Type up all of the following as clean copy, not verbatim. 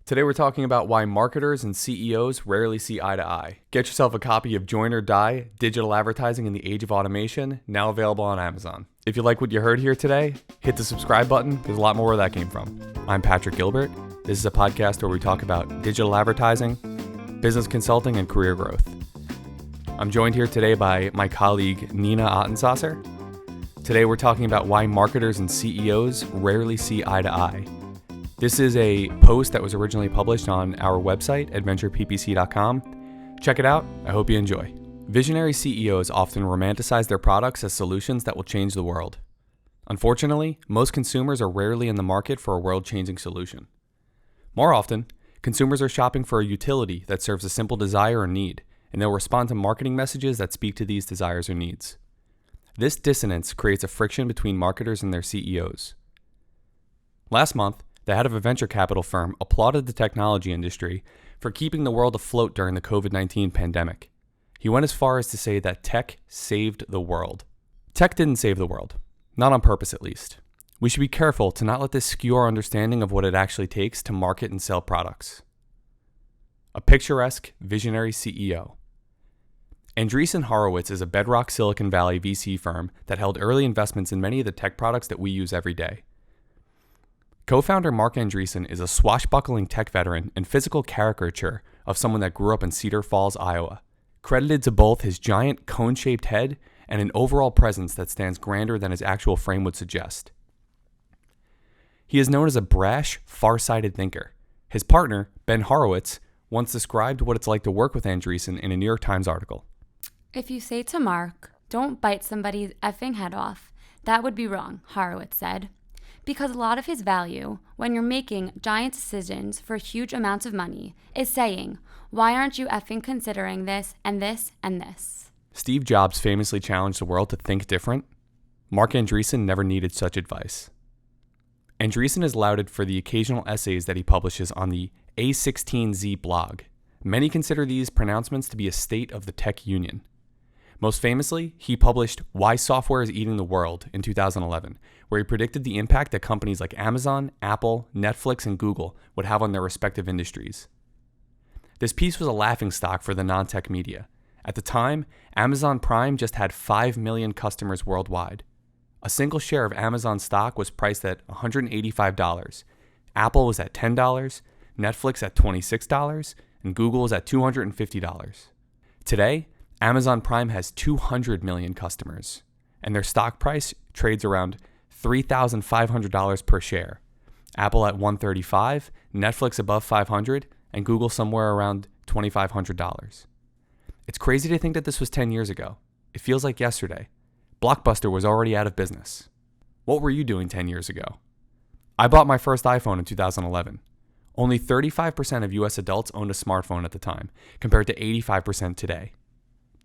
Today we're talking about why marketers and CEOs rarely see eye to eye. Get yourself a copy of Join or Die, Digital Advertising in the Age of Automation, now available on Amazon. If you like what you heard here today, hit the subscribe button. There's a lot more where that came from. I'm Patrick Gilbert. This is a podcast where we talk about digital advertising, business consulting, and career growth. I'm joined here today by my colleague Nina Ottensasser. Today we're talking about why marketers and CEOs rarely see eye to eye. This is a post that was originally published on our website, adventureppc.com. Check it out. I hope you enjoy. Visionary CEOs often romanticize their products as solutions that will change the world. Unfortunately, most consumers are rarely in the market for a world-changing solution. More often, consumers are shopping for a utility that serves a simple desire or need, and they'll respond to marketing messages that speak to these desires or needs. This dissonance creates a friction between marketers and their CEOs. Last month, the head of a venture capital firm applauded the technology industry for keeping the world afloat during the COVID-19 pandemic. He went as far as to say that tech saved the world. Tech didn't save the world, not on purpose at least. We should be careful to not let this skew our understanding of what it actually takes to market and sell products. A picturesque, visionary CEO. Andreessen Horowitz is a bedrock Silicon Valley VC firm that held early investments in many of the tech products that we use every day. Co-founder Marc Andreessen is a swashbuckling tech veteran and physical caricature of someone that grew up in Cedar Falls, Iowa, credited to both his giant cone-shaped head and an overall presence that stands grander than his actual frame would suggest. He is known as a brash, far-sighted thinker. His partner, Ben Horowitz, once described what it's like to work with Andreessen in a New York Times article. If you say to Mark, "Don't bite somebody's effing head off," that would be wrong, Horowitz said. Because a lot of his value, when you're making giant decisions for huge amounts of money, is saying, "Why aren't you effing considering this and this and this?" Steve Jobs famously challenged the world to think different. Marc Andreessen never needed such advice. Andreessen is lauded for the occasional essays that he publishes on the A16Z blog. Many consider these pronouncements to be a state of the tech union. Most famously, he published Why Software is Eating the World in 2011, where he predicted the impact that companies like Amazon, Apple, Netflix, and Google would have on their respective industries. This piece was a laughingstock for the non-tech media. At the time, Amazon Prime just had 5 million customers worldwide. A single share of Amazon stock was priced at $185. Apple was at $10, Netflix at $26, and Google was at $250. Today, Amazon Prime has 200 million customers, and their stock price trades around $3,500 per share. Apple at $135, Netflix above $500, and Google somewhere around $2,500. It's crazy to think that this was 10 years ago. It feels like yesterday. Blockbuster was already out of business. What were you doing 10 years ago? I bought my first iPhone in 2011. Only 35% of US adults owned a smartphone at the time, compared to 85% today.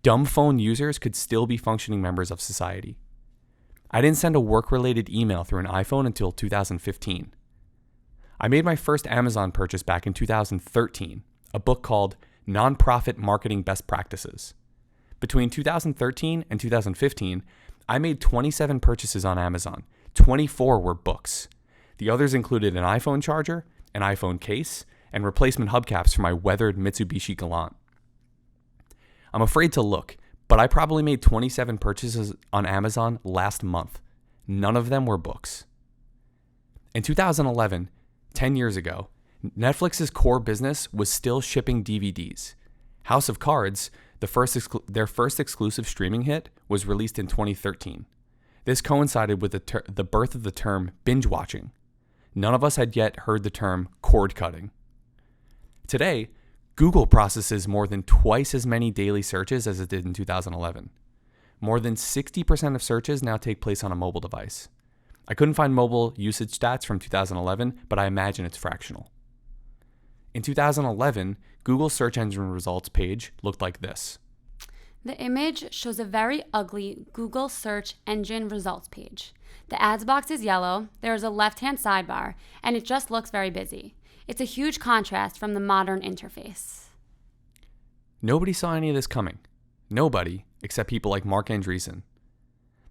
Dumb phone users could still be functioning members of society. I didn't send a work-related email through an iPhone until 2015. I made my first Amazon purchase back in 2013, a book called Nonprofit Marketing Best Practices. Between 2013 and 2015, I made 27 purchases on Amazon. 24 were books. The others included an iPhone charger, an iPhone case, and replacement hubcaps for my weathered Mitsubishi Galant. I'm afraid to look, but I probably made 27 purchases on Amazon last month. None of them were books. In 2011, 10 years ago, Netflix's core business was still shipping DVDs. House of Cards, their first exclusive streaming hit, was released in 2013. This coincided with the birth of the term binge watching. None of us had yet heard the term cord cutting. Today, Google processes more than twice as many daily searches as it did in 2011. More than 60% of searches now take place on a mobile device. I couldn't find mobile usage stats from 2011, but I imagine it's fractional. In 2011, Google's search engine results page looked like this. The image shows a very ugly Google search engine results page. The ads box is yellow, there is a left-hand sidebar, and it just looks very busy. It's a huge contrast from the modern interface. Nobody saw any of this coming. Nobody, except people like Marc Andreessen.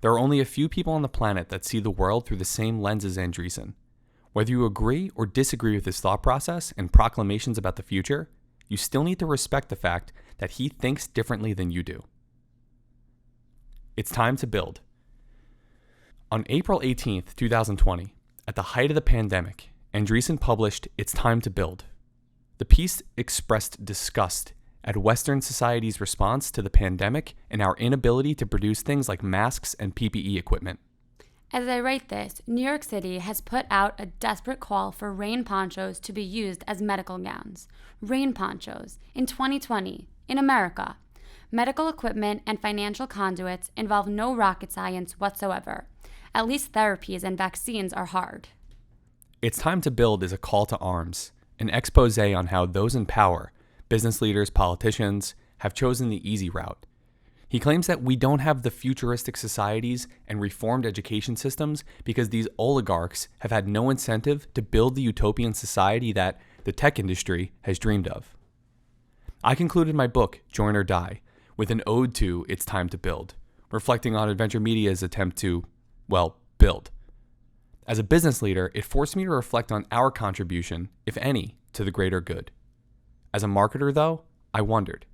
There are only a few people on the planet that see the world through the same lens as Andreessen. Whether you agree or disagree with his thought process and proclamations about the future, you still need to respect the fact that he thinks differently than you do. It's time to build. On April 18th, 2020, at the height of the pandemic, Andreessen published It's Time to Build. The piece expressed disgust at Western society's response to the pandemic and our inability to produce things like masks and PPE equipment. As I write this, New York City has put out a desperate call for rain ponchos to be used as medical gowns. Rain ponchos, in 2020, in America. Medical equipment and financial conduits involve no rocket science whatsoever. At least therapies and vaccines are hard. It's Time to Build is a call to arms, an expose on how those in power, business leaders, politicians, have chosen the easy route. He claims that we don't have the futuristic societies and reformed education systems because these oligarchs have had no incentive to build the utopian society that the tech industry has dreamed of. I concluded my book, Join or Die, with an ode to It's Time to Build, reflecting on Adventure Media's attempt to, build. As a business leader, it forced me to reflect on our contribution, if any, to the greater good. As a marketer, though, I wondered,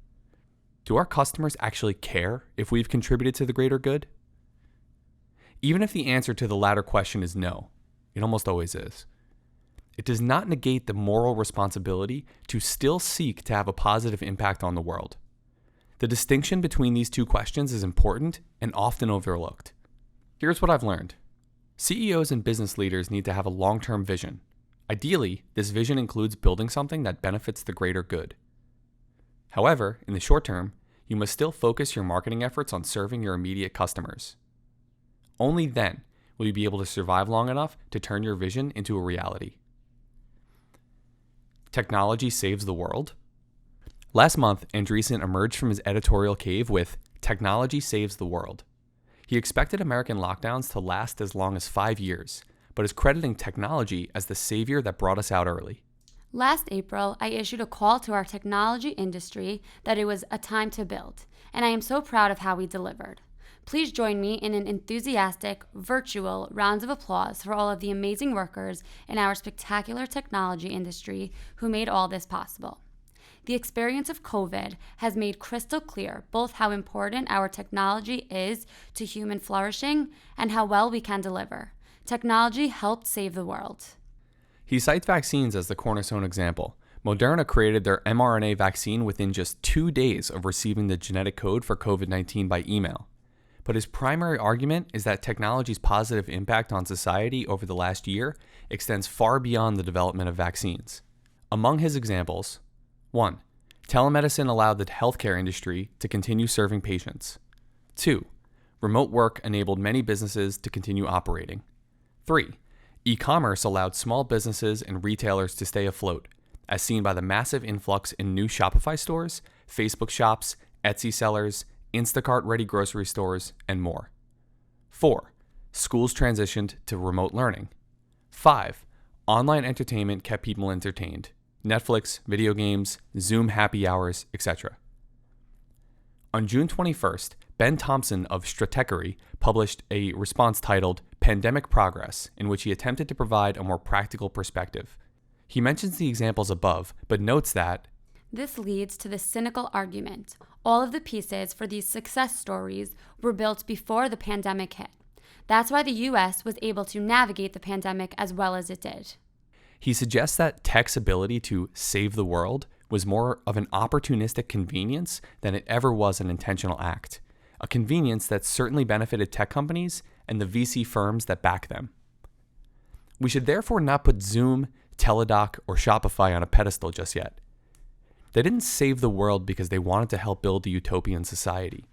do our customers actually care if we've contributed to the greater good? Even if the answer to the latter question is no, it almost always is, it does not negate the moral responsibility to still seek to have a positive impact on the world. The distinction between these two questions is important and often overlooked. Here's what I've learned. CEOs and business leaders need to have a long-term vision. Ideally, this vision includes building something that benefits the greater good. However, in the short term, you must still focus your marketing efforts on serving your immediate customers. Only then will you be able to survive long enough to turn your vision into a reality. Technology saves the world? Last month, Andreessen emerged from his editorial cave with Technology Saves the World. He expected American lockdowns to last as long as 5 years, but is crediting technology as the savior that brought us out early. Last April, I issued a call to our technology industry that it was a time to build, and I am so proud of how we delivered. Please join me in an enthusiastic, virtual round of applause for all of the amazing workers in our spectacular technology industry who made all this possible. The experience of COVID has made crystal clear both how important our technology is to human flourishing and how well we can deliver. Technology helped save the world. He cites vaccines as the cornerstone example. Moderna created their mRNA vaccine within just 2 days of receiving the genetic code for COVID-19 by email. But his primary argument is that technology's positive impact on society over the last year extends far beyond the development of vaccines. Among his examples, 1. Telemedicine allowed the healthcare industry to continue serving patients. 2. Remote work enabled many businesses to continue operating. 3. E-commerce allowed small businesses and retailers to stay afloat, as seen by the massive influx in new Shopify stores, Facebook shops, Etsy sellers, Instacart-ready grocery stores, and more. 4. Schools transitioned to remote learning. 5. Online entertainment kept people entertained. Netflix, video games, Zoom happy hours, etc. On June 21st, Ben Thompson of Stratechery published a response titled Pandemic Progress, in which he attempted to provide a more practical perspective. He mentions the examples above, but notes that this leads to the cynical argument. All of the pieces for these success stories were built before the pandemic hit. That's why the US was able to navigate the pandemic as well as it did. He suggests that tech's ability to save the world was more of an opportunistic convenience than it ever was an intentional act. A convenience that certainly benefited tech companies and the VC firms that back them. We should therefore not put Zoom, Teladoc, or Shopify on a pedestal just yet. They didn't save the world because they wanted to help build a utopian society.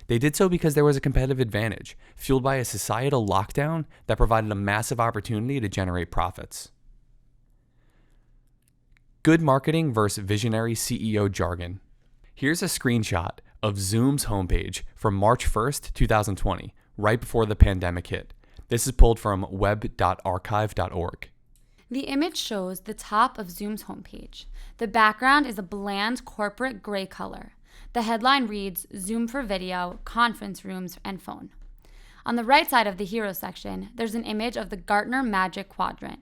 They did so because there was a competitive advantage, fueled by a societal lockdown that provided a massive opportunity to generate profits. Good marketing versus visionary CEO jargon. Here's a screenshot of Zoom's homepage from March 1st, 2020, right before the pandemic hit. This is pulled from web.archive.org. The image shows the top of Zoom's homepage. The background is a bland corporate gray color. The headline reads, Zoom for video, conference rooms, and phone. On the right side of the hero section, there's an image of the Gartner Magic Quadrant.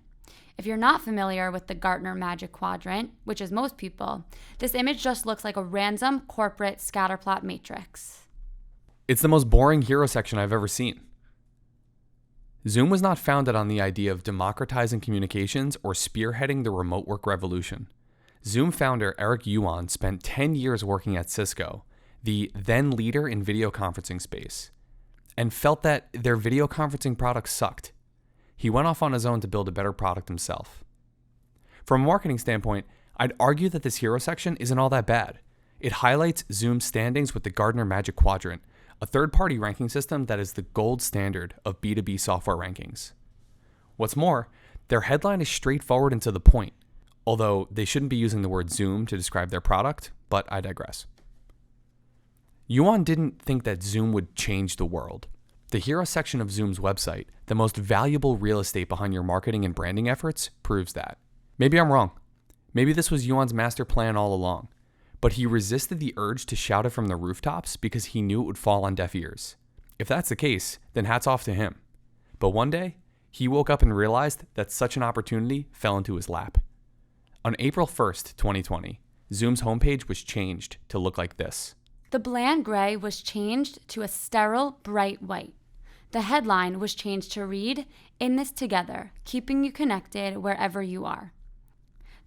If you're not familiar with the Gartner Magic Quadrant, which is most people, this image just looks like a random corporate scatterplot matrix. It's the most boring hero section I've ever seen. Zoom was not founded on the idea of democratizing communications or spearheading the remote work revolution. Zoom founder Eric Yuan spent 10 years working at Cisco, the then leader in video conferencing space, and felt that their video conferencing product sucked. He went off on his own to build a better product himself. From a marketing standpoint, I'd argue that this hero section isn't all that bad. It highlights Zoom's standings with the Gartner Magic Quadrant, a third-party ranking system that is the gold standard of B2B software rankings. What's more, their headline is straightforward and to the point, although they shouldn't be using the word Zoom to describe their product, but I digress. Yuan didn't think that Zoom would change the world. The hero section of Zoom's website, the most valuable real estate behind your marketing and branding efforts, proves that. Maybe I'm wrong. Maybe this was Yuan's master plan all along, but he resisted the urge to shout it from the rooftops because he knew it would fall on deaf ears. If that's the case, then hats off to him. But one day, he woke up and realized that such an opportunity fell into his lap. On April 1st, 2020, Zoom's homepage was changed to look like this. The bland gray was changed to a sterile, bright white. The headline was changed to read, "In this together, keeping you connected wherever you are."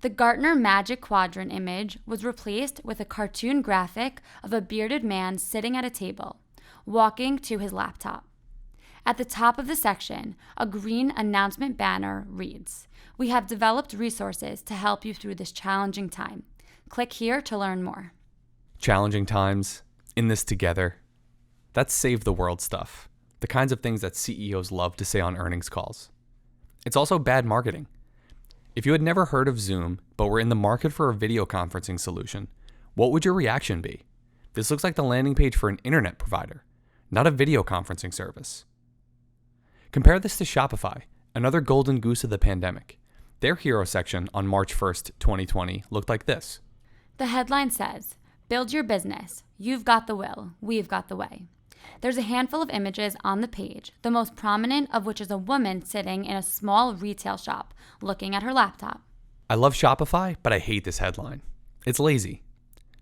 The Gartner Magic Quadrant image was replaced with a cartoon graphic of a bearded man sitting at a table, walking to his laptop. At the top of the section, a green announcement banner reads, "We have developed resources to help you through this challenging time. Click here to learn more." Challenging times, in this together. That's save the world stuff. The kinds of things that CEOs love to say on earnings calls. It's also bad marketing. If you had never heard of Zoom, but were in the market for a video conferencing solution, what would your reaction be? This looks like the landing page for an internet provider, not a video conferencing service. Compare this to Shopify, another golden goose of the pandemic. Their hero section on March 1st, 2020 looked like this. The headline says, "Build your business. You've got the will. We've got the way." There's a handful of images on the page, the most prominent of which is a woman sitting in a small retail shop, looking at her laptop. I love Shopify, but I hate this headline. It's lazy.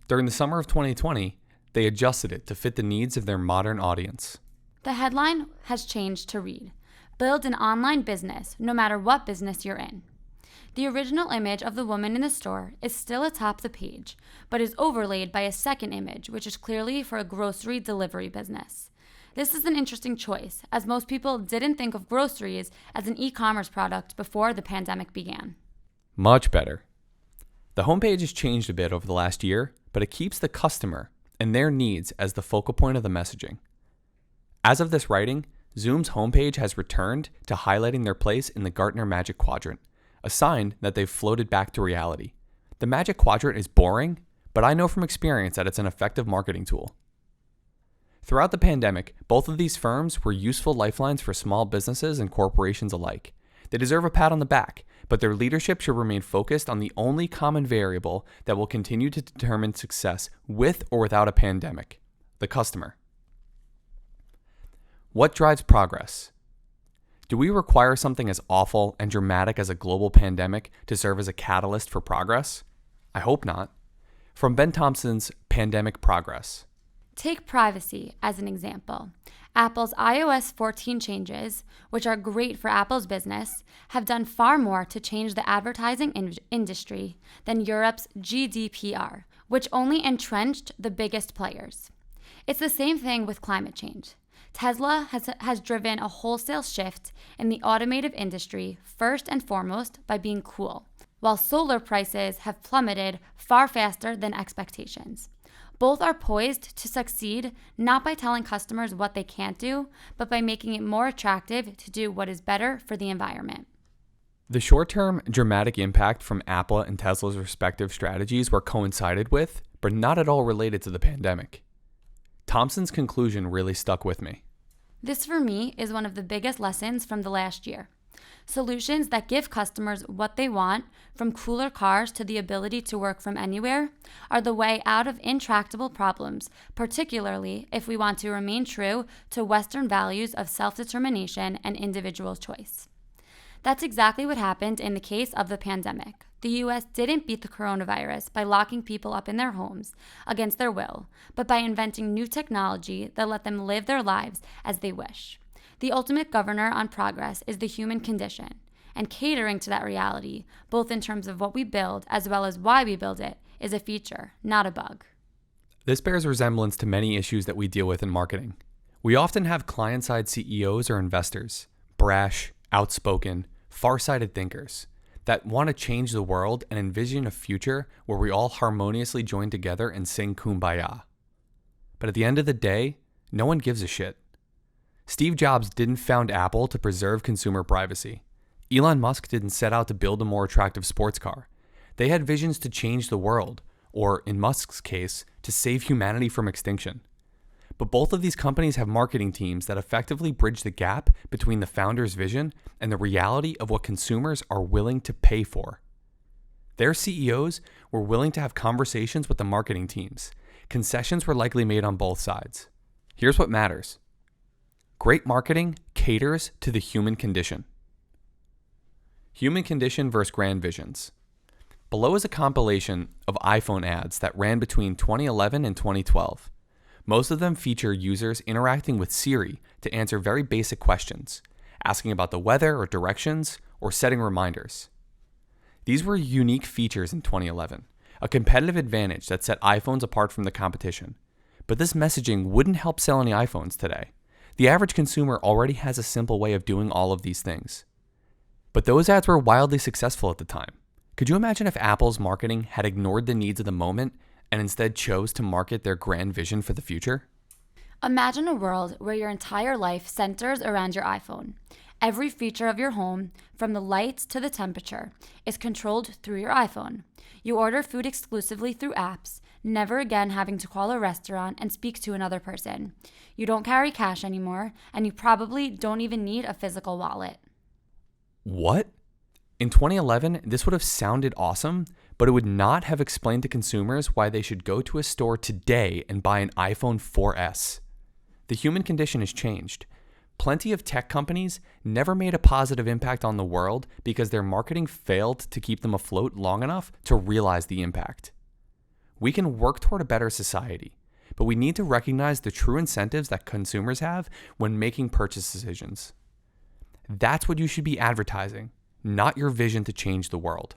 During the summer of 2020, they adjusted it to fit the needs of their modern audience. The headline has changed to read, "Build an online business, no matter what business you're in." The original image of the woman in the store is still atop the page, but is overlaid by a second image, which is clearly for a grocery delivery business. This is an interesting choice, as most people didn't think of groceries as an e-commerce product before the pandemic began. Much better. The homepage has changed a bit over the last year, but it keeps the customer and their needs as the focal point of the messaging. As of this writing, Zoom's homepage has returned to highlighting their place in the Gartner Magic Quadrant, a sign that they've floated back to reality. The Magic Quadrant is boring, but I know from experience that it's an effective marketing tool. Throughout the pandemic, both of these firms were useful lifelines for small businesses and corporations alike. They deserve a pat on the back, but their leadership should remain focused on the only common variable that will continue to determine success with or without a pandemic: the customer. What drives progress? Do we require something as awful and dramatic as a global pandemic to serve as a catalyst for progress? I hope not. From Ben Thompson's Pandemic Progress. Take privacy as an example. Apple's iOS 14 changes, which are great for Apple's business, have done far more to change the advertising industry than Europe's GDPR, which only entrenched the biggest players. It's the same thing with climate change. Tesla has driven a wholesale shift in the automotive industry first and foremost by being cool, while solar prices have plummeted far faster than expectations. Both are poised to succeed not by telling customers what they can't do, but by making it more attractive to do what is better for the environment. The short-term dramatic impact from Apple and Tesla's respective strategies were coincided with, but not at all related to the pandemic. Thompson's conclusion really stuck with me. This, for me, is one of the biggest lessons from the last year. Solutions that give customers what they want, from cooler cars to the ability to work from anywhere, are the way out of intractable problems, particularly if we want to remain true to Western values of self-determination and individual choice. That's exactly what happened in the case of the pandemic. The US didn't beat the coronavirus by locking people up in their homes against their will, but by inventing new technology that let them live their lives as they wish. The ultimate governor on progress is the human condition, and catering to that reality, both in terms of what we build as well as why we build it, is a feature, not a bug. This bears resemblance to many issues that we deal with in marketing. We often have client-side CEOs or investors, brash, outspoken, far-sighted thinkers that want to change the world and envision a future where we all harmoniously join together and sing Kumbaya. But at the end of the day, no one gives a shit. Steve Jobs didn't found Apple to preserve consumer privacy. Elon Musk didn't set out to build a more attractive sports car. They had visions to change the world, or in Musk's case, to save humanity from extinction. But both of these companies have marketing teams that effectively bridge the gap between the founder's vision and the reality of what consumers are willing to pay for. Their CEOs were willing to have conversations with the marketing teams. Concessions were likely made on both sides. Here's what matters. Great marketing caters to the human condition. Human condition versus grand visions. Below is a compilation of iPhone ads that ran between 2011 and 2012. Most of them feature users interacting with Siri to answer very basic questions, asking about the weather or directions, or setting reminders. These were unique features in 2011, a competitive advantage that set iPhones apart from the competition. But this messaging wouldn't help sell any iPhones today. The average consumer already has a simple way of doing all of these things. But those ads were wildly successful at the time. Could you imagine if Apple's marketing had ignored the needs of the moment and instead chose to market their grand vision for the future? Imagine a world where your entire life centers around your iPhone. Every feature of your home, from the lights to the temperature, is controlled through your iPhone. You order food exclusively through apps, never again having to call a restaurant and speak to another person. You don't carry cash anymore, and you probably don't even need a physical wallet. What? In 2011, this would have sounded awesome, but it would not have explained to consumers why they should go to a store today and buy an iPhone 4S. The human condition has changed. Plenty of tech companies never made a positive impact on the world because their marketing failed to keep them afloat long enough to realize the impact. We can work toward a better society, but we need to recognize the true incentives that consumers have when making purchase decisions. That's what you should be advertising, not your vision to change the world.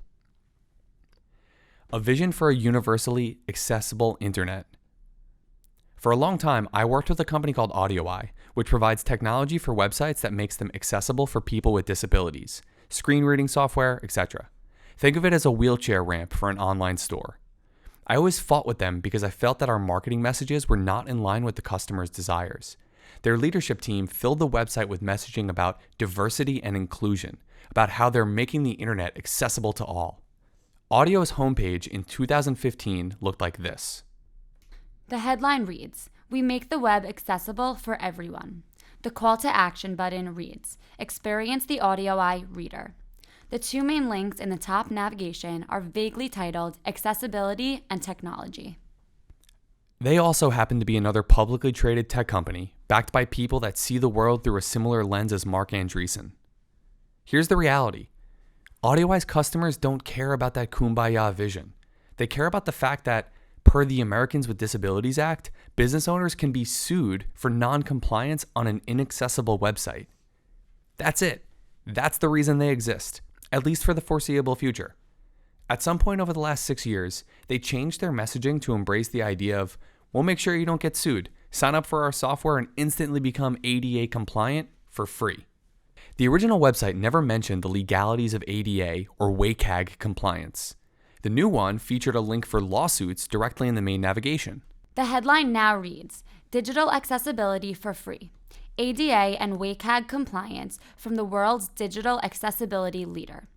A vision for a universally accessible internet. For a long time, I worked with a company called AudioEye, which provides technology for websites that makes them accessible for people with disabilities, screen reading software, etc. Think of it as a wheelchair ramp for an online store. I always fought with them because I felt that our marketing messages were not in line with the customer's desires. Their leadership team filled the website with messaging about diversity and inclusion, about how they're making the internet accessible to all. Audio's homepage in 2015 looked like this. The headline reads, "We make the web accessible for everyone." The call to action button reads, "Experience the AudioEye reader." The two main links in the top navigation are vaguely titled Accessibility and Technology. They also happen to be another publicly traded tech company, backed by people that see the world through a similar lens as Marc Andreessen. Here's the reality. AudioEye's customers don't care about that kumbaya vision. They care about the fact that, per the Americans with Disabilities Act, business owners can be sued for non-compliance on an inaccessible website. That's it. That's the reason they exist, at least for the foreseeable future. At some point over the last 6 years, they changed their messaging to embrace the idea of, we'll make sure you don't get sued, sign up for our software and instantly become ADA compliant for free. The original website never mentioned the legalities of ADA or WCAG compliance. The new one featured a link for lawsuits directly in the main navigation. The headline now reads, "Digital Accessibility for Free. ADA and WCAG Compliance from the World's Digital Accessibility Leader."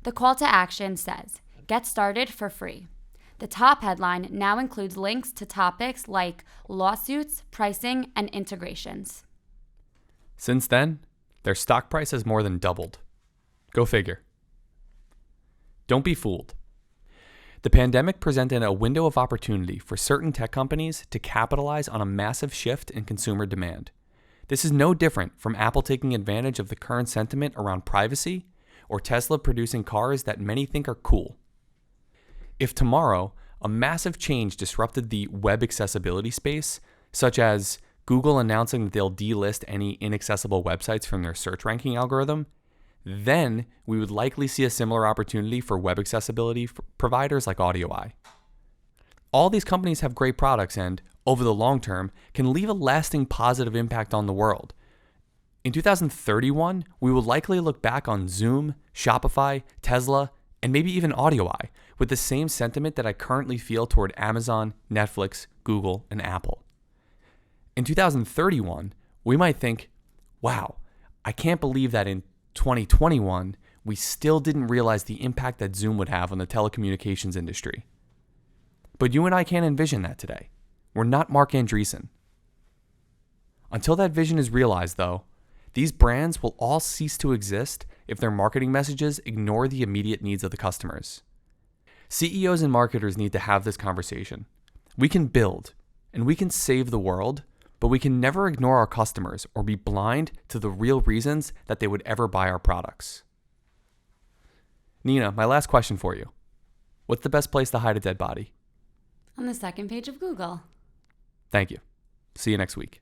The call to action says, "Get started for free." The top headline now includes links to topics like lawsuits, pricing, and integrations. Since then, their stock price has more than doubled. Go figure. Don't be fooled. The pandemic presented a window of opportunity for certain tech companies to capitalize on a massive shift in consumer demand. This is no different from Apple taking advantage of the current sentiment around privacy or Tesla producing cars that many think are cool. If tomorrow a massive change disrupted the web accessibility space, such as Google announcing that they'll delist any inaccessible websites from their search ranking algorithm, then we would likely see a similar opportunity for web accessibility providers like AudioEye. All these companies have great products and, over the long term, can leave a lasting positive impact on the world. In 2031, we will likely look back on Zoom, Shopify, Tesla, and maybe even AudioEye with the same sentiment that I currently feel toward Amazon, Netflix, Google, and Apple. In 2031, we might think, wow, I can't believe that in 2021, we still didn't realize the impact that Zoom would have on the telecommunications industry. But you and I can't envision that today. We're not Marc Andreessen. Until that vision is realized, though, these brands will all cease to exist if their marketing messages ignore the immediate needs of the customers. CEOs and marketers need to have this conversation. We can build, and we can save the world, but we can never ignore our customers or be blind to the real reasons that they would ever buy our products. Nina, my last question for you. What's the best place to hide a dead body? On the second page of Google. Thank you. See you next week.